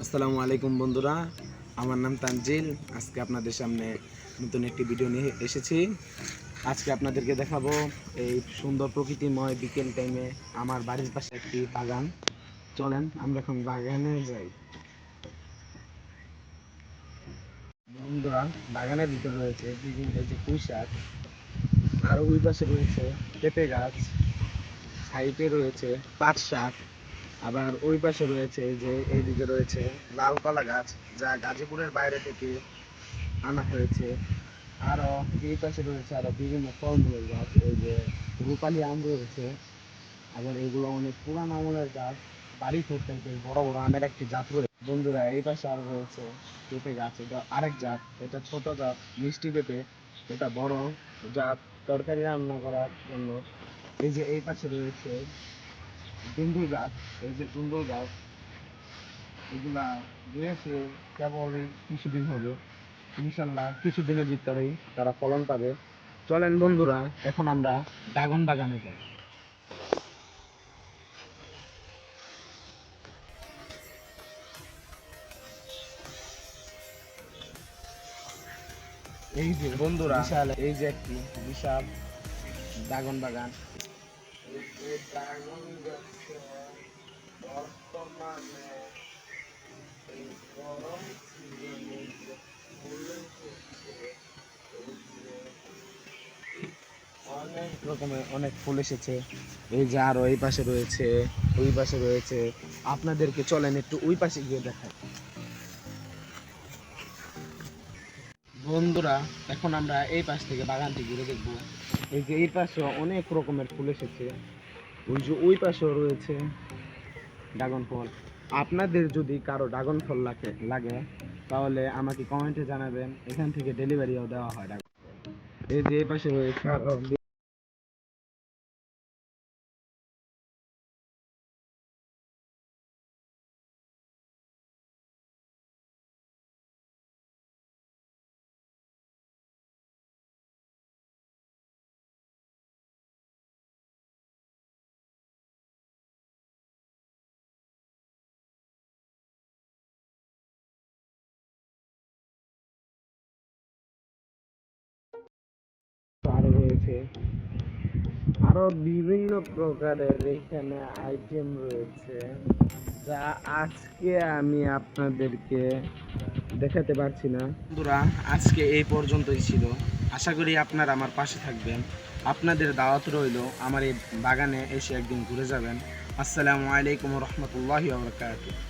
আসসালামু আলাইকুম বন্ধুরা, আমার নাম তানজিল। আজকে আপনাদের সামনে নতুন একটি ভিডিও নিয়ে এসেছি। আজকে আপনাদেরকে দেখাবো এই সুন্দর প্রকৃতিময় বিকেল টাইমে আমার বাড়ির পাশে একটি বাগান। চলেন আমরা এখন বাগানে যাই। বন্ধুরা, বাগানের ভিতরে রয়েছে বিভিন্ন এই যে পুঁই শাক, আর ওই পাশে রয়েছে পেঁপে গাছ, সাইডে রয়েছে পাট শাক, আবার ওই পাশে রয়েছে যে এইদিকে রয়েছে লাল কলা গাছ, যা গাজীপুরের বাইরে থেকে আনা হয়েছে। আরো এই পাশে রয়েছে আরো বিভিন্ন ফলমূলের গাছ, এই যে রূপালি আম রয়েছে। আবার এগুলো অনেক পুরানো আমলের গাছ, বাড়ি করতে বড় বড় আমের একটি জাত রয়েছে। বন্ধুরা, এই পাশে আরো রয়েছে পেঁপে গাছ, এটা আরেক জাত, এটা ছোট জাত মিষ্টি পেঁপে, এটা বড় জাত তরকারি রান্না করার জন্য। এই যে এই পাশে রয়েছে ডুমুর গাছ, এই যে ডুমুর গাছ, এগুলা রয়েছে কেবলই কিছুদিন হবে, ইনশাল্লাহ কিছুদিনের ভিতরেই তারা ফলন পাবে। চলেন বন্ধুরা, এখন আমরা ড্রাগন বাগানে যাই। এই যে বন্ধুরা, বিশাল এই যে একটি বিশাল ড্রাগন বাগান। এই ড্রাগন গাছে বর্তমানে এই গরম সিজনে যে ফুল এসেছে, এই যে অনেক রকমের অনেক ফুল এসেছে। এই যে আরো এই পাশে রয়েছে, ওই পাশে রয়েছে। আপনাদেরকে চলেন একটু ওই পাশে গিয়ে দেখাই। বন্ধুরা, এখন আমরা এই পাশ থেকে বাগানটি ঘুরে দেখবো। এই যে এই পাশে অনেক রকমের ফুল এসেছে, ওই যে ওই পাশেও রয়েছে ড্রাগন ফল। আপনাদের যদি কারো ড্রাগন ফল লাগে তাহলে আমাকে কমেন্টে জানাবেন, এখান থেকে ডেলিভারিও দেওয়া হয় ড্রাগন। এই যে এই পাশে রয়েছে আরো আরো রয়েছে আরো বিভিন্ন প্রকারের এখানে আইটেম রয়েছে, যা আজকে আমি আপনাদেরকে দেখাতে পারছি না। বন্ধুরা, আজকে এই পর্যন্তই ছিল। আশা করি আপনারা আমার পাশে থাকবেন। আপনাদের দাওয়াত রইল আমার এই বাগানে এসে একদিন ঘুরে যাবেন। আসসালামু আলাইকুম রহমতুল্লাহি ওয়া বারাকাতুহু।